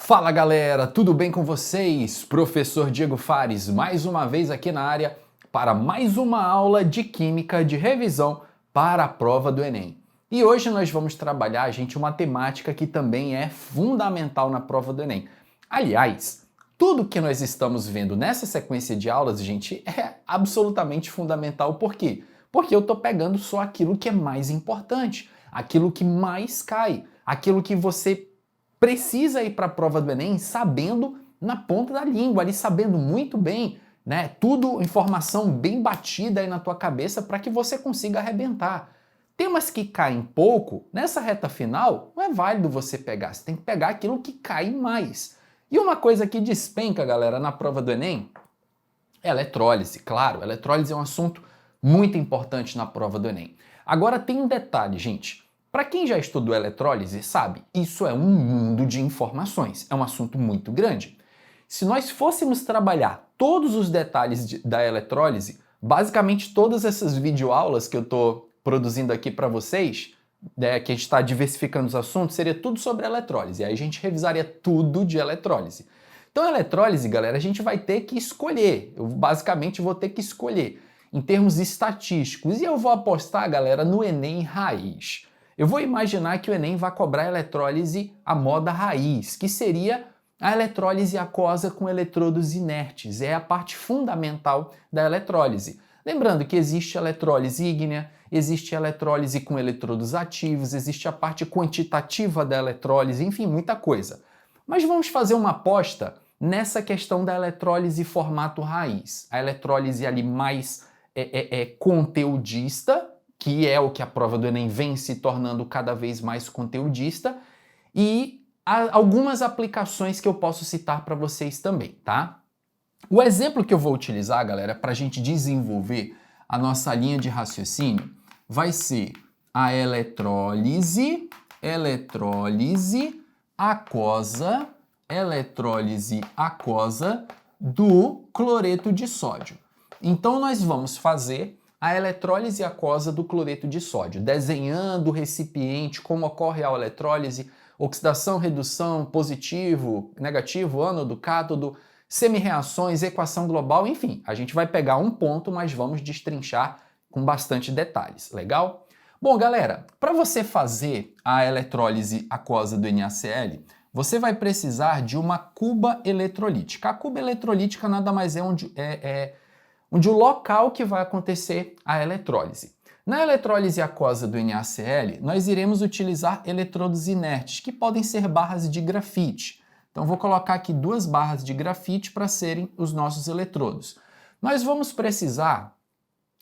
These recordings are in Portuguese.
Fala galera, tudo bem com vocês? Professor Diego Fares, mais uma vez aqui na área para mais uma aula de Química de revisão para a prova do Enem. E hoje nós vamos trabalhar, gente, uma temática que também é fundamental na prova do Enem. Aliás, tudo que nós estamos vendo nessa sequência de aulas, gente, é absolutamente fundamental. Por quê? Porque eu estou pegando só aquilo que é mais importante, aquilo que mais cai, aquilo que você precisa ir para a prova do Enem sabendo na ponta da língua, ali sabendo muito bem, né? Tudo informação bem batida aí na tua cabeça para que você consiga arrebentar. Temas que caem pouco, nessa reta final, não é válido você pegar, você tem que pegar aquilo que cai mais. E uma coisa que despenca, galera, na prova do Enem é eletrólise. Claro, eletrólise é um assunto muito importante na prova do Enem. Agora tem um detalhe, gente. Para quem já estudou eletrólise, sabe, isso é um mundo de informações, é um assunto muito grande. Se nós fôssemos trabalhar todos os detalhes da eletrólise, basicamente todas essas videoaulas que eu estou produzindo aqui para vocês, que a gente está diversificando os assuntos, seria tudo sobre eletrólise, e aí a gente revisaria tudo de eletrólise. Então, eletrólise, galera, a gente vai ter que escolher, eu basicamente vou ter que escolher em termos estatísticos, e eu vou apostar, galera, no Enem raiz. Eu vou imaginar que o Enem vai cobrar eletrólise à moda raiz, que seria a eletrólise aquosa com eletrodos inertes. É a parte fundamental da eletrólise. Lembrando que existe eletrólise ígnea, existe eletrólise com eletrodos ativos, existe a parte quantitativa da eletrólise, enfim, muita coisa. Mas vamos fazer uma aposta nessa questão da eletrólise formato raiz. A eletrólise ali mais conteudista, que é o que a prova do Enem vem se tornando cada vez mais conteudista, e há algumas aplicações que eu posso citar para vocês também, tá? O exemplo que eu vou utilizar, galera, para a gente desenvolver a nossa linha de raciocínio, vai ser a eletrólise aquosa do cloreto de sódio. Então nós vamos fazer a eletrólise aquosa do cloreto de sódio, desenhando o recipiente, como ocorre a eletrólise, oxidação, redução, positivo, negativo, ânodo, cátodo, semi-reações, equação global, enfim, a gente vai pegar um ponto, mas vamos destrinchar com bastante detalhes, legal? Bom, galera, para você fazer a eletrólise aquosa do NaCl, você vai precisar de uma cuba eletrolítica. A cuba eletrolítica nada mais é onde o local que vai acontecer a eletrólise. Na eletrólise aquosa do NaCl, nós iremos utilizar eletrodos inertes, que podem ser barras de grafite. Então vou colocar aqui 2 barras de grafite para serem os nossos eletrodos. Nós vamos precisar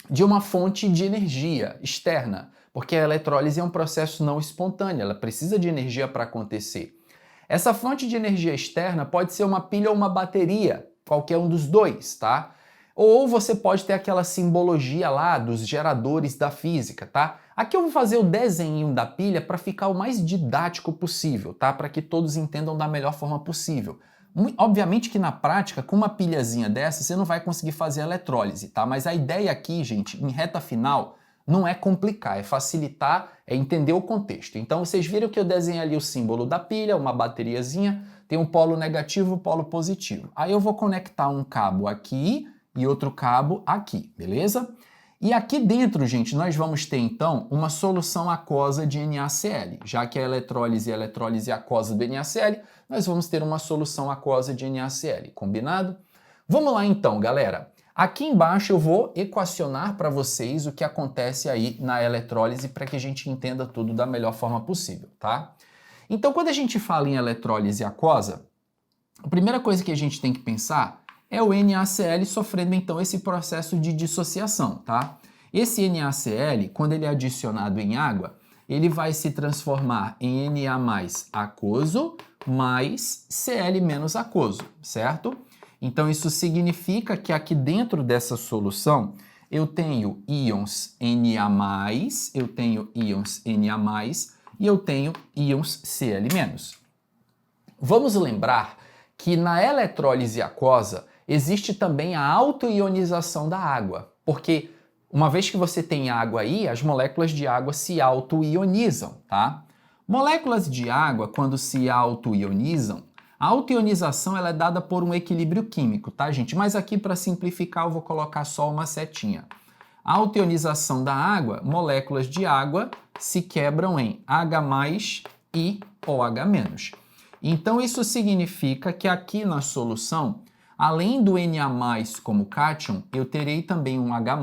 de uma fonte de energia externa, porque a eletrólise é um processo não espontâneo, ela precisa de energia para acontecer. Essa fonte de energia externa pode ser uma pilha ou uma bateria, qualquer um dos dois, tá? Ou você pode ter aquela simbologia lá dos geradores da física, tá? Aqui eu vou fazer o desenho da pilha para ficar o mais didático possível, tá? Para que todos entendam da melhor forma possível. Obviamente que na prática, com uma pilhazinha dessa, você não vai conseguir fazer a eletrólise, tá? Mas a ideia aqui, gente, em reta final, não é complicar, é facilitar, é entender o contexto. Então vocês viram que eu desenhei ali o símbolo da pilha, uma bateriazinha, tem um polo negativo e um polo positivo. Aí eu vou conectar um cabo aqui e outro cabo aqui, beleza? E aqui dentro, gente, nós vamos ter então uma solução aquosa de NaCl. Já que a eletrólise é a eletrólise aquosa do NaCl, nós vamos ter uma solução aquosa de NaCl, combinado? Vamos lá então, galera. Aqui embaixo eu vou equacionar para vocês o que acontece aí na eletrólise para que a gente entenda tudo da melhor forma possível, tá? Então, quando a gente fala em eletrólise aquosa, a primeira coisa que a gente tem que pensar é o NaCl sofrendo então esse processo de dissociação, tá? Esse NaCl, quando ele é adicionado em água, ele vai se transformar em Na aquoso mais Cl menos aquoso, certo? Então isso significa que aqui dentro dessa solução eu tenho íons Na+, eu tenho íons Na+, e eu tenho íons Cl-. Vamos lembrar que na eletrólise aquosa existe também a autoionização da água, porque uma vez que você tem água aí, as moléculas de água se autoionizam, tá? Moléculas de água, quando se autoionizam, A autoionização ela é dada por um equilíbrio químico, tá, gente? Mas aqui, para simplificar, eu vou colocar só uma setinha. A autoionização da água, moléculas de água se quebram em H+ e OH-. Então, isso significa que aqui na solução, além do Na+ como cátion, eu terei também um H+.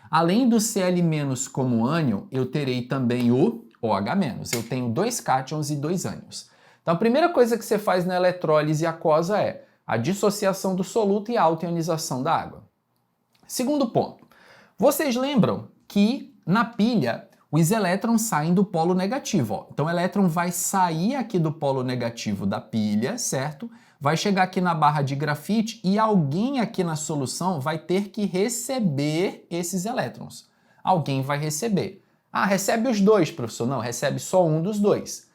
Além do Cl- como ânion, eu terei também o OH-. Eu tenho 2 cátions e 2 ânions. Então, a primeira coisa que você faz na eletrólise aquosa é a dissociação do soluto e a autoionização da água. Segundo ponto. Vocês lembram que na pilha os elétrons saem do polo negativo, ó. Então o elétron vai sair aqui do polo negativo da pilha, certo? Vai chegar aqui na barra de grafite e alguém aqui na solução vai ter que receber esses elétrons. Alguém vai receber. Ah, recebe os dois, professor? Não, recebe só um dos dois.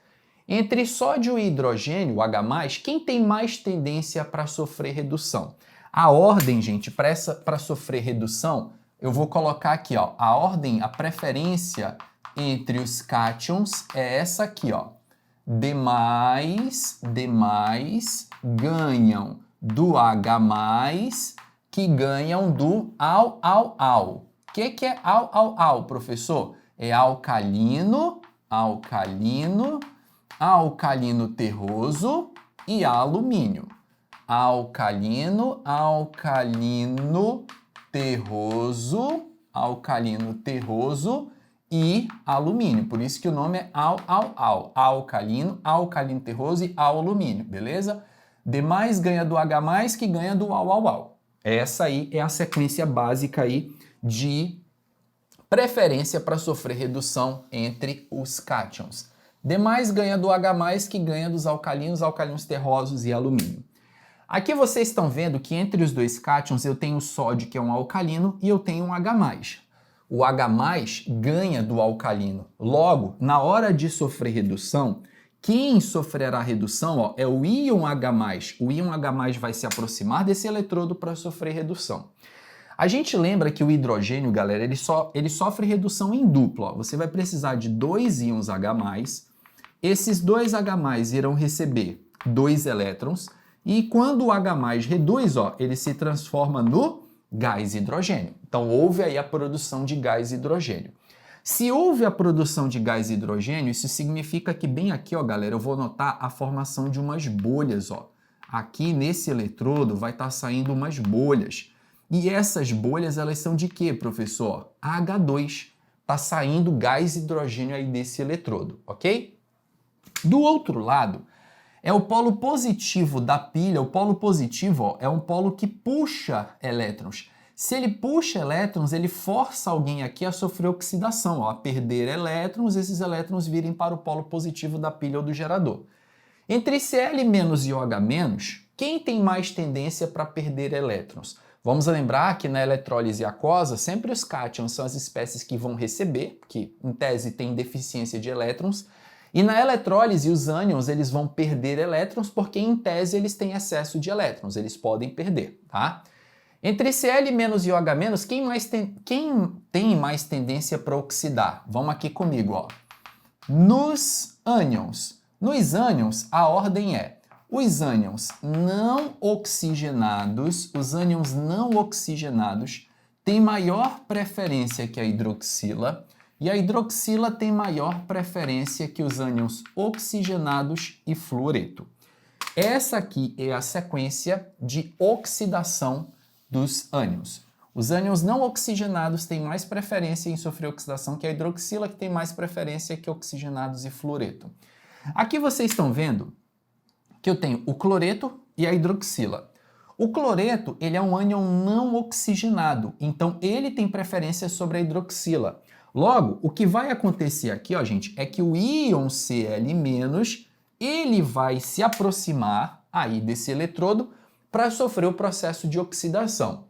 Entre sódio e hidrogênio, o H+, quem tem mais tendência para sofrer redução? A ordem, gente, para sofrer redução, eu vou colocar aqui, ó, a ordem, a preferência entre os cátions é essa aqui, ó. D+, ganham do H+, que ganham do Al. O que é Al, professor? É alcalino terroso e alumínio. Alcalino terroso e alumínio. Por isso que o nome é Al. Alcalino terroso e alumínio, beleza? D+ ganha do H+, que ganha do Al. Essa aí é a sequência básica aí de preferência para sofrer redução entre os cátions. D+ ganha do H+, que ganha dos alcalinos terrosos e alumínio. Aqui vocês estão vendo que entre os dois cátions eu tenho o sódio, que é um alcalino, e eu tenho um H+. O H+ ganha do alcalino. Logo, na hora de sofrer redução, quem sofrerá redução, ó, é o íon H+. O íon H+ vai se aproximar desse eletrodo para sofrer redução. A gente lembra que o hidrogênio, galera, ele sofre redução em duplo. Ó. Você vai precisar de 2 íons H+. Esses 2 H+ irão receber 2 elétrons. E quando o H+ reduz, ó, ele se transforma no gás hidrogênio. Então, houve aí a produção de gás hidrogênio. Se houve a produção de gás hidrogênio, isso significa que bem aqui, ó, galera, eu vou notar a formação de umas bolhas, ó. Aqui nesse eletrodo vai estar saindo umas bolhas. E essas bolhas, elas são de quê, professor? H2. Está saindo gás hidrogênio aí desse eletrodo, ok? Do outro lado, é o polo positivo da pilha. O polo positivo, ó, é um polo que puxa elétrons. Se ele puxa elétrons, ele força alguém aqui a sofrer oxidação, ó, a perder elétrons, esses elétrons virem para o polo positivo da pilha ou do gerador. Entre Cl- e OH-, quem tem mais tendência para perder elétrons? Vamos lembrar que na eletrólise aquosa, sempre os cátions são as espécies que vão receber, que em tese tem deficiência de elétrons, e na eletrólise os ânions eles vão perder elétrons porque em tese eles têm excesso de elétrons, eles podem perder, tá? Entre Cl- e OH-, quem tem mais tendência para oxidar? Vamos aqui comigo, ó. Nos ânions. Nos ânions, a ordem é: os ânions não oxigenados, têm maior preferência que a hidroxila, e a hidroxila tem maior preferência que os ânions oxigenados e fluoreto. Essa aqui é a sequência de oxidação dos ânions. Os ânions não oxigenados têm mais preferência em sofrer oxidação que a hidroxila, que tem mais preferência que oxigenados e fluoreto. Aqui vocês estão vendo que eu tenho o cloreto e a hidroxila. O cloreto, ele é um ânion não oxigenado, então ele tem preferência sobre a hidroxila. Logo, o que vai acontecer aqui, ó, gente, é que o íon Cl-, ele vai se aproximar aí desse eletrodo para sofrer o processo de oxidação.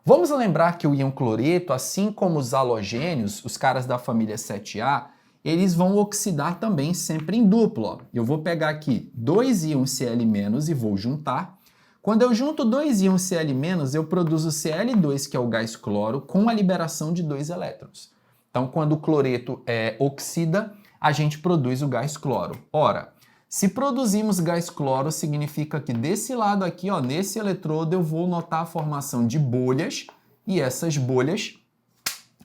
Vamos lembrar que o íon cloreto, assim como os halogênios, os caras da família 7A, eles vão oxidar também sempre em duplo. Ó. Eu vou pegar aqui 2 íons Cl- e vou juntar. Quando eu junto 2 íons Cl-, eu produzo Cl2, que é o gás cloro, com a liberação de 2 elétrons. Então, quando o cloreto oxida, a gente produz o gás cloro. Ora, Se produzimos gás cloro, significa que desse lado aqui, ó, nesse eletrodo, eu vou notar a formação de bolhas, e essas bolhas,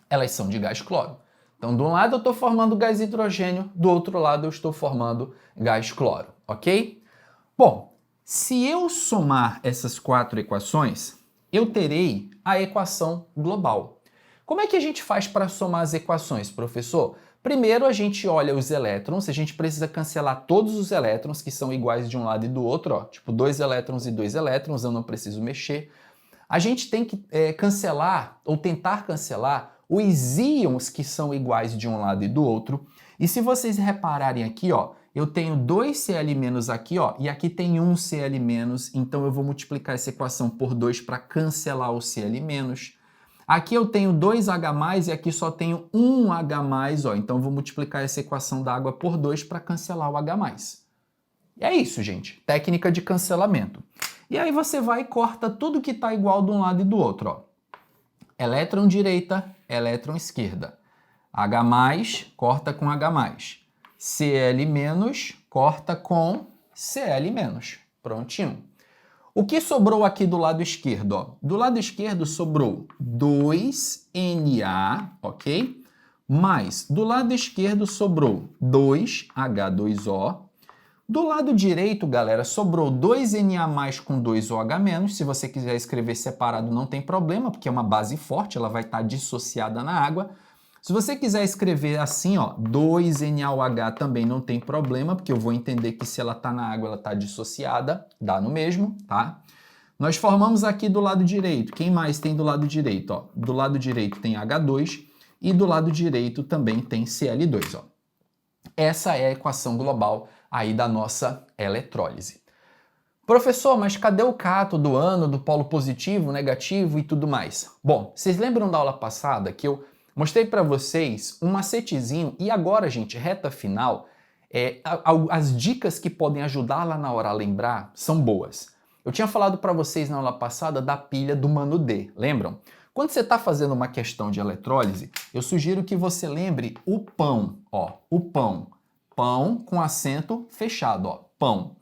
elas são de gás cloro. Então, de um lado eu estou formando gás hidrogênio, do outro lado eu estou formando gás cloro, ok? Bom, se eu somar essas 4 equações, eu terei a equação global. Como é que a gente faz para somar as equações, professor? Primeiro a gente olha os elétrons, a gente precisa cancelar todos os elétrons que são iguais de um lado e do outro, ó, tipo 2 elétrons e 2 elétrons, eu não preciso mexer. A gente tem que cancelar, ou tentar cancelar, os íons que são iguais de um lado e do outro. E se vocês repararem aqui, ó, eu tenho 2 Cl- aqui, ó, e aqui tem 1 Cl-, então eu vou multiplicar essa equação por 2 para cancelar o Cl-. Aqui eu tenho 2H+, e aqui só tenho 1H+, ó, então eu vou multiplicar essa equação da água por 2 para cancelar o H+. E é isso, gente. Técnica de cancelamento. E aí você vai e corta tudo que está igual de um lado e do outro, ó. Elétron direita, elétron esquerda. H+, corta com H+. Cl- corta com Cl-. Prontinho. O que sobrou aqui do lado esquerdo? Ó? Do lado esquerdo sobrou 2Na, ok? Mas do lado esquerdo sobrou 2H2O. Do lado direito, galera, sobrou 2Na+ com 2OH-. Se você quiser escrever separado, não tem problema, porque é uma base forte, ela vai estar dissociada na água. Se você quiser escrever assim, ó, 2NaOH também não tem problema, porque eu vou entender que se ela está na água, ela está dissociada, dá no mesmo, tá? Nós formamos aqui do lado direito. Quem mais tem do lado direito? Ó? Do lado direito tem H2 e do lado direito também tem Cl2. Ó. Essa é a equação global aí da nossa eletrólise. Professor, mas cadê o cátodo, do ânodo, do polo positivo, negativo e tudo mais? Bom, vocês lembram da aula passada que eu mostrei para vocês um macetezinho e agora, gente, reta final, as dicas que podem ajudar lá na hora a lembrar são boas. Eu tinha falado para vocês na aula passada da pilha do Mano D, lembram? Quando você está fazendo uma questão de eletrólise, eu sugiro que você lembre o pão, ó, o pão. Pão com acento fechado, ó, pão.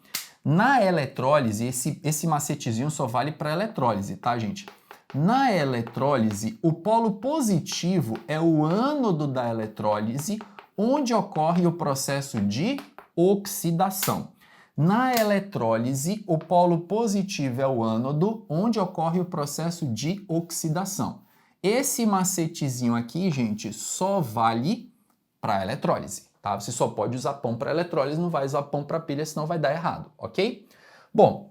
Na eletrólise, esse macetezinho só vale para eletrólise, tá, gente? Na eletrólise, o polo positivo é o ânodo da eletrólise, onde ocorre o processo de oxidação. Na eletrólise, o polo positivo é o ânodo, onde ocorre o processo de oxidação. Esse macetezinho aqui, gente, só vale para eletrólise, tá? Você só pode usar pão para eletrólise, não vai usar pão para pilha, senão vai dar errado, ok? Bom,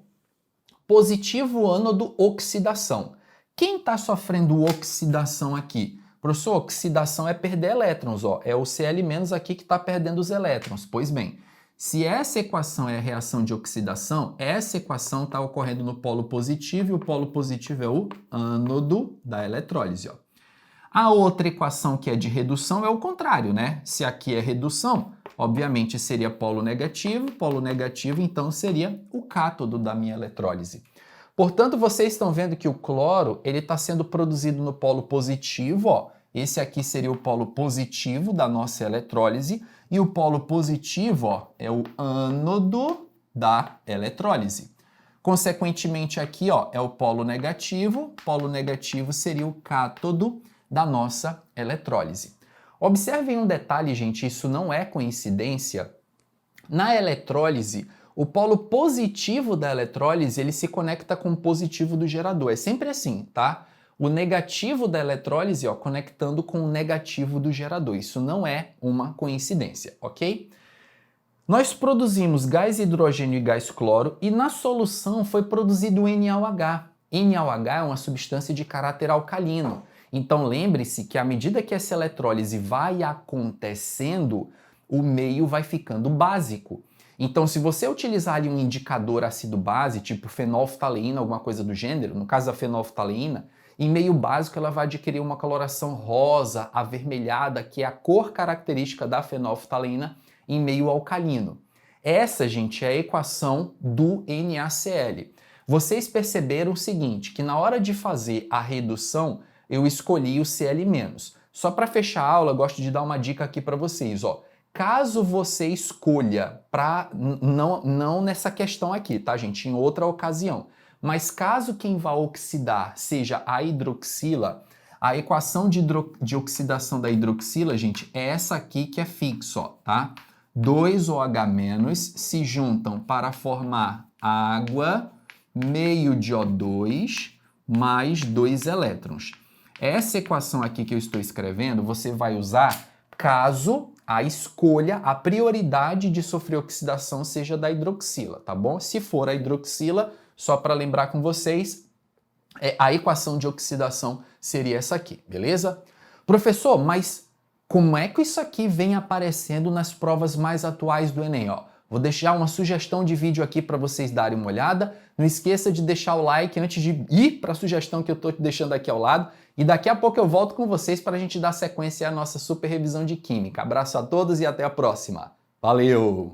positivo ânodo, oxidação. Quem está sofrendo oxidação aqui? Professor, oxidação é perder elétrons, ó. É o Cl- aqui que está perdendo os elétrons. Pois bem, se essa equação é a reação de oxidação, essa equação está ocorrendo no polo positivo e o polo positivo é o ânodo da eletrólise, ó. A outra equação que é de redução é o contrário, né? Se aqui é redução, obviamente seria polo negativo, então seria o cátodo da minha eletrólise. Portanto, vocês estão vendo que o cloro ele está sendo produzido no polo positivo, ó. Esse aqui seria o polo positivo da nossa eletrólise e o polo positivo, ó, é o ânodo da eletrólise. Consequentemente, aqui, ó, é o polo negativo seria o cátodo da nossa eletrólise. Observem um detalhe, gente, isso não é coincidência. Na eletrólise, o polo positivo da eletrólise, ele se conecta com o positivo do gerador. É sempre assim, tá? O negativo da eletrólise, ó, conectando com o negativo do gerador. Isso não é uma coincidência, ok? Nós produzimos gás hidrogênio e gás cloro e na solução foi produzido NaOH. NaOH é uma substância de caráter alcalino. Então lembre-se que à medida que essa eletrólise vai acontecendo, o meio vai ficando básico. Então, se você utilizar ali um indicador ácido-base, tipo fenolftaleína, alguma coisa do gênero, no caso da fenolftaleína, em meio básico ela vai adquirir uma coloração rosa, avermelhada, que é a cor característica da fenolftaleína em meio alcalino. Essa, gente, é a equação do NaCl. Vocês perceberam o seguinte, que na hora de fazer a redução, eu escolhi o Cl-. Só para fechar a aula, eu gosto de dar uma dica aqui para vocês, ó. caso você escolha, não nessa questão aqui, tá, gente? Em outra ocasião. Mas caso quem vá oxidar seja a hidroxila, a equação de oxidação da hidroxila, gente, é essa aqui que é fixa, ó, tá? 2OH- se juntam para formar água, meio de O2, mais 2 elétrons. Essa equação aqui que eu estou escrevendo, você vai usar caso a escolha, a prioridade de sofrer oxidação seja da hidroxila, tá bom? Se for a hidroxila, só para lembrar com vocês, a equação de oxidação seria essa aqui, beleza? Professor, mas como é que isso aqui vem aparecendo nas provas mais atuais do Enem? Ó, vou deixar uma sugestão de vídeo aqui para vocês darem uma olhada. Não esqueça de deixar o like antes de ir para a sugestão que eu estou deixando aqui ao lado. E daqui a pouco eu volto com vocês para a gente dar sequência à nossa super revisão de Química. Abraço a todos e até a próxima. Valeu!